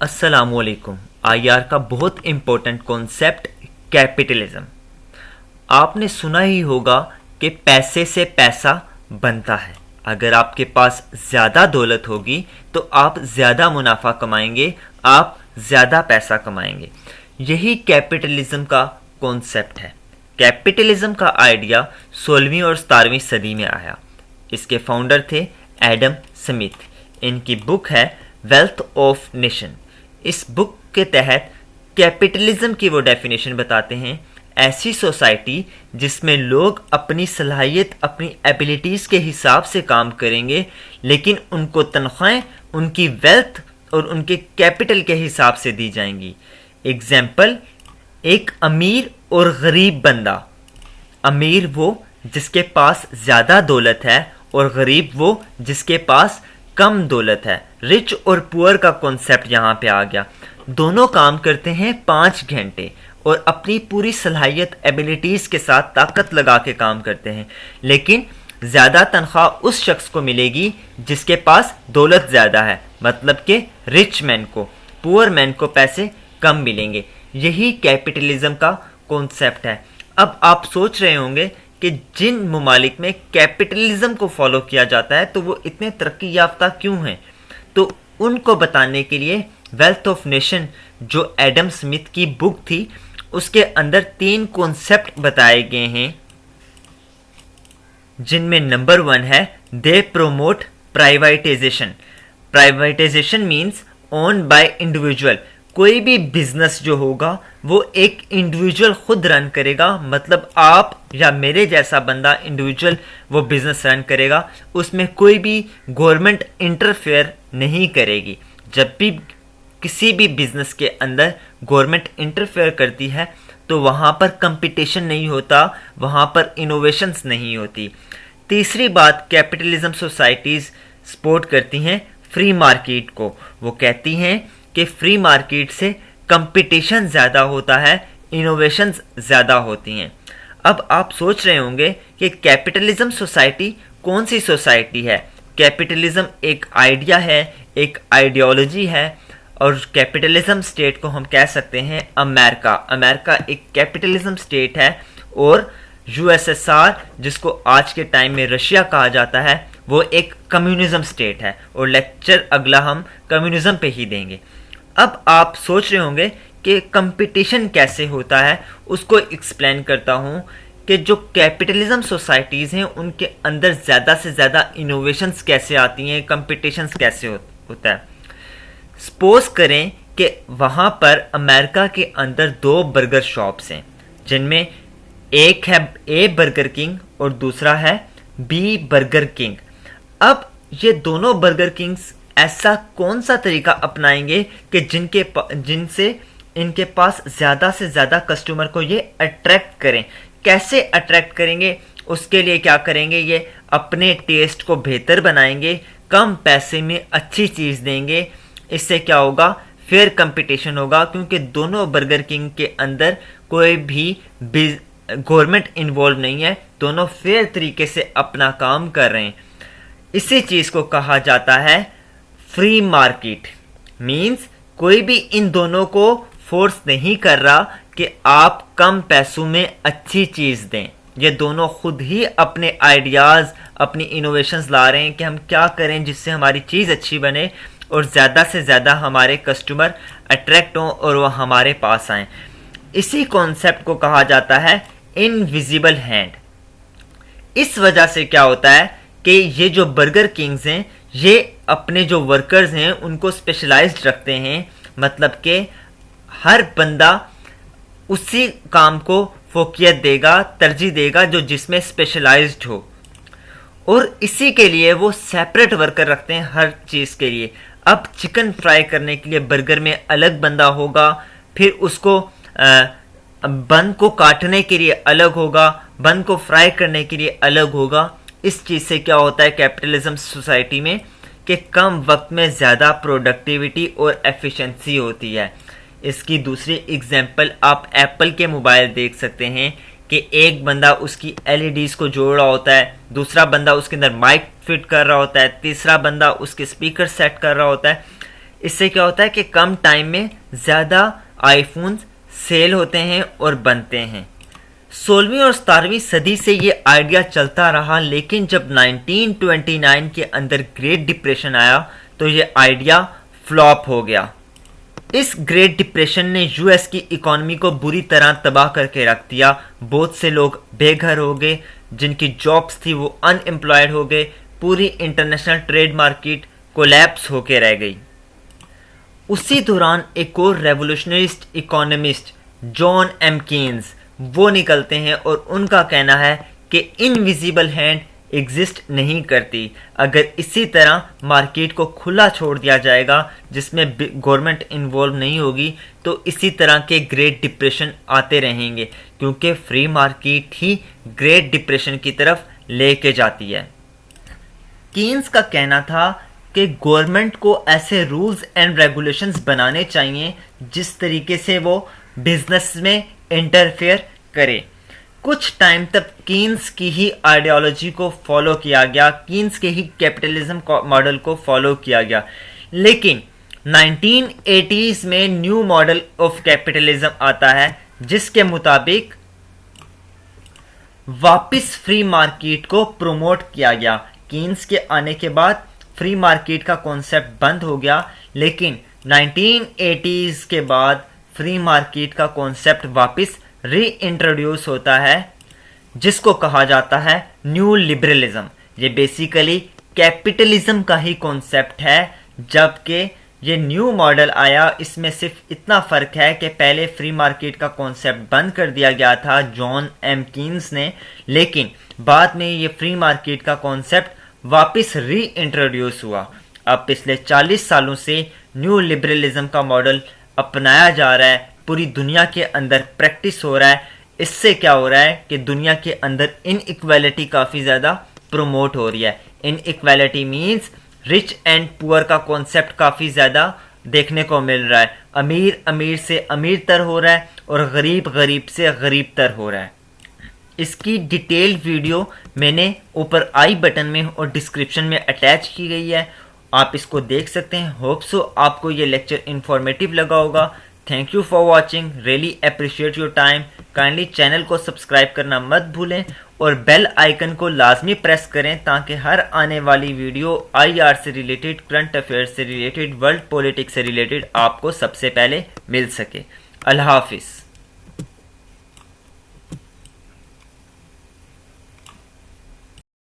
अस्सलामुअलैकुम। आईआर का बहुत इम्पोर्टेंट कॉन्सेप्ट कैपिटलिज्म। आपने सुना ही होगा कि पैसे से पैसा बनता है। अगर आपके पास ज़्यादा दौलत होगी तो आप ज़्यादा मुनाफा कमाएंगे, आप ज़्यादा पैसा कमाएंगे। यही कैपिटलिज्म का कॉन्सेप्ट है। कैपिटलिज्म का आइडिया 16वीं और 17वीं सदी में आया। इसके फाउंडर थे एडम स्मिथ। इनकी बुक है वेल्थ ऑफ नेशन। इस बुक के तहत कैपिटलिज्म की वो डेफिनेशन बताते हैं, ऐसी सोसाइटी जिसमें लोग अपनी सलाहियत, अपनी एबिलिटीज़ के हिसाब से काम करेंगे, लेकिन उनको तनख्वाहें उनकी वेल्थ और उनके कैपिटल के हिसाब से दी जाएंगी। एग्जाम्पल, एक अमीर और गरीब बंदा। अमीर वो जिसके पास ज़्यादा दौलत है और गरीब वो जिसके पास कम दौलत है। रिच और पुअर का कॉन्सेप्ट यहाँ पे आ गया। दोनों काम करते हैं 5 घंटे और अपनी पूरी सलाहियत, एबिलिटीज़ के साथ ताकत लगा के काम करते हैं, लेकिन ज़्यादा तनख्वाह उस शख्स को मिलेगी जिसके पास दौलत ज़्यादा है, मतलब कि रिच मैन को। पुअर मैन को पैसे कम मिलेंगे। यही कैपिटलिज्म का कॉन्सेप्ट है। अब आप सोच रहे होंगे कि जिन ममालिक में कैपिटलिज्म को फॉलो किया जाता है तो वो इतने तरक्की याफ्ता क्यों हैं। तो उनको बताने के लिए वेल्थ ऑफ नेशन जो एडम स्मिथ की बुक थी, उसके अंदर 3 कॉन्सेप्ट बताए गए हैं, जिनमें नंबर 1 है they promote privatization. Privatization means own by individual. कोई भी बिजनेस जो होगा वो एक इंडिविजुअल खुद रन करेगा, मतलब आप या मेरे जैसा बंदा इंडिविजुअल वो बिजनेस रन करेगा। उसमें कोई भी गवर्नमेंट इंटरफेयर नहीं करेगी। जब भी किसी भी बिजनेस के अंदर गवर्नमेंट इंटरफेयर करती है तो वहाँ पर कंपटीशन नहीं होता, वहाँ पर इनोवेशंस नहीं होती। तीसरी बात, कैपिटलिज्म सोसाइटीज़ सपोर्ट करती हैं फ्री मार्केट को। वो कहती हैं कि फ्री मार्केट से कंपटीशन ज़्यादा होता है, इनोवेशंस ज़्यादा होती हैं। अब आप सोच रहे होंगे कि कैपिटलिज्म सोसाइटी कौन सी सोसाइटी है। कैपिटलिज्म एक आइडिया है, एक आइडियोलॉजी है, और कैपिटलिज्म स्टेट को हम कह सकते हैं अमेरिका। अमेरिका एक कैपिटलिज्म स्टेट है, और यूएसएसआर जिसको आज के टाइम में रशिया कहा जाता है वो एक कम्युनिज्म स्टेट है। और लेक्चर अगला हम कम्युनिज्म पे ही देंगे। अब आप सोच रहे होंगे कि कंपटीशन कैसे होता है, उसको एक्सप्लेन करता हूँ कि जो कैपिटलिज्म सोसाइटीज़ हैं उनके अंदर ज़्यादा से ज़्यादा इनोवेशंस कैसे आती हैं, कंपटीशंस कैसे होता है। सपोज करें कि वहाँ पर अमेरिका के अंदर 2 बर्गर शॉप्स हैं, जिनमें एक है ए बर्गर किंग और दूसरा है बी बर्गर किंग। अब ये दोनों बर्गर किंग्स ऐसा कौन सा तरीका अपनाएंगे कि जिनसे इनके पास ज़्यादा से ज़्यादा कस्टमर को ये अट्रैक्ट करें। कैसे अट्रैक्ट करेंगे, उसके लिए क्या करेंगे, ये अपने टेस्ट को बेहतर बनाएंगे, कम पैसे में अच्छी चीज़ देंगे। इससे क्या होगा, फेयर कंपटीशन होगा, क्योंकि दोनों बर्गर किंग के अंदर कोई भी गवर्नमेंट इन्वॉल्व नहीं है, दोनों फेयर तरीके से अपना काम कर रहे हैं। इसी चीज़ को कहा जाता है फ्री मार्केट। मीन्स कोई भी इन दोनों को फोर्स नहीं कर रहा कि आप कम पैसों में अच्छी चीज़ दें। ये दोनों खुद ही अपने आइडियाज़, अपनी इनोवेशंस ला रहे हैं कि हम क्या करें जिससे हमारी चीज़ अच्छी बने और ज़्यादा से ज़्यादा हमारे कस्टमर अट्रैक्ट हों और वह हमारे पास आएँ। इसी कॉन्सेप्ट को कहा जाता है इनविजिबल हैंड। इस वजह से क्या होता है कि ये जो बर्गर किंग्स हैं ये अपने जो वर्कर्स हैं उनको स्पेशलाइज्ड रखते हैं, मतलब कि हर बंदा उसी काम को फोकियत देगा, तरजीह देगा जो जिसमें स्पेशलाइज्ड हो, और इसी के लिए वो सेपरेट वर्कर रखते हैं हर चीज़ के लिए। अब चिकन फ्राई करने के लिए बर्गर में अलग बंदा होगा, फिर उसको बन को काटने के लिए अलग होगा, बन को फ्राई करने के लिए अलग होगा। इस चीज़ से क्या होता है कैपिटलिज्म सोसाइटी में कि कम वक्त में ज़्यादा प्रोडक्टिविटी और एफिशिएंसी होती है। इसकी दूसरी एग्जांपल आप एप्पल के मोबाइल देख सकते हैं कि एक बंदा उसकी एलईडीज़ को जोड़ रहा होता है, दूसरा बंदा उसके अंदर माइक फिट कर रहा होता है, तीसरा बंदा उसके स्पीकर सेट कर रहा होता है। इससे क्या होता है कि कम टाइम में ज़्यादा आईफोन्स सेल होते हैं और बनते हैं। 16वीं और 17वीं सदी से ये आइडिया चलता रहा, लेकिन जब 1929 के अंदर ग्रेट डिप्रेशन आया तो ये आइडिया फ्लॉप हो गया। इस ग्रेट डिप्रेशन ने यूएस की इकोनॉमी को बुरी तरह तबाह करके रख दिया। बहुत से लोग बेघर हो गए, जिनकी जॉब्स थी वो अनएम्प्लॉयड हो गए। पूरी इंटरनेशनल ट्रेड मार्केट कोलैप्स होके रह गई। उसी दौरान एक और रेवोल्यूशनरिस्ट इकोनॉमिस्ट जॉन एम कीन्स वो निकलते हैं और उनका कहना है कि इनविजिबल हैंड एग्जिस्ट नहीं करती। अगर इसी तरह मार्केट को खुला छोड़ दिया जाएगा जिसमें गवर्नमेंट इन्वॉल्व नहीं होगी तो इसी तरह के ग्रेट डिप्रेशन आते रहेंगे, क्योंकि फ्री मार्केट ही ग्रेट डिप्रेशन की तरफ लेके जाती है। कीन्स का कहना था कि गवर्नमेंट को ऐसे रूल्स एंड रेगुलेशंस बनाने चाहिए जिस तरीके से वो बिजनेस में इंटरफेयर करे। कुछ टाइम तक कीन्स की ही आइडियोलॉजी को फॉलो किया गया, कीन्स के ही कैपिटलिज्म मॉडल को फॉलो किया गया, लेकिन 1980s में न्यू मॉडल ऑफ कैपिटलिज्म आता है जिसके मुताबिक वापस फ्री मार्केट को प्रमोट किया गया। कीन्स के आने के बाद फ्री मार्केट का कॉन्सेप्ट बंद हो गया, लेकिन 1980s के बाद फ्री मार्केट का कॉन्सेप्ट वापस री इंट्रोड्यूस होता है जिसको कहा जाता है न्यू लिबरलिज्म। ये बेसिकली कैपिटलिज्म का ही कॉन्सेप्ट है, जबकि ये न्यू मॉडल आया इसमें सिर्फ इतना फ़र्क है कि पहले फ्री मार्केट का कॉन्सेप्ट बंद कर दिया गया था जॉन एम कीन्स ने, लेकिन बाद में ये फ्री मार्केट का कॉन्सेप्ट वापस री इंट्रोड्यूस हुआ। अब पिछले 40 सालों से न्यू लिबरलिज्म का मॉडल अपनाया जा रहा है, पूरी दुनिया के अंदर प्रैक्टिस हो रहा है। इससे क्या हो रहा है कि दुनिया के अंदर इनइक्वालिटी काफ़ी ज़्यादा प्रमोट हो रही है। Inequality means rich and poor का कॉन्सेप्ट काफ़ी ज़्यादा देखने को मिल रहा है। अमीर अमीर से अमीर तर हो रहा है और गरीब गरीब से गरीब तर हो रहा है। इसकी डिटेल्ड वीडियो मैंने ऊपर आई बटन में और डिस्क्रिप्शन में अटैच की गई है, आप इसको देख सकते हैं। होप सो आपको ये लेक्चर इन्फॉर्मेटिव लगा होगा। Thank you for watching, really appreciate your time. Kindly channel को सब्सक्राइब करना मत भूलें और बेल आइकन को लाजमी प्रेस करें ताकि हर आने वाली वीडियो आईआर से रिलेटेड, करंट अफेयर्स से रिलेटेड, वर्ल्ड पॉलिटिक्स से रिलेटेड आपको सबसे पहले मिल सके। अल्लाह हाफिज़।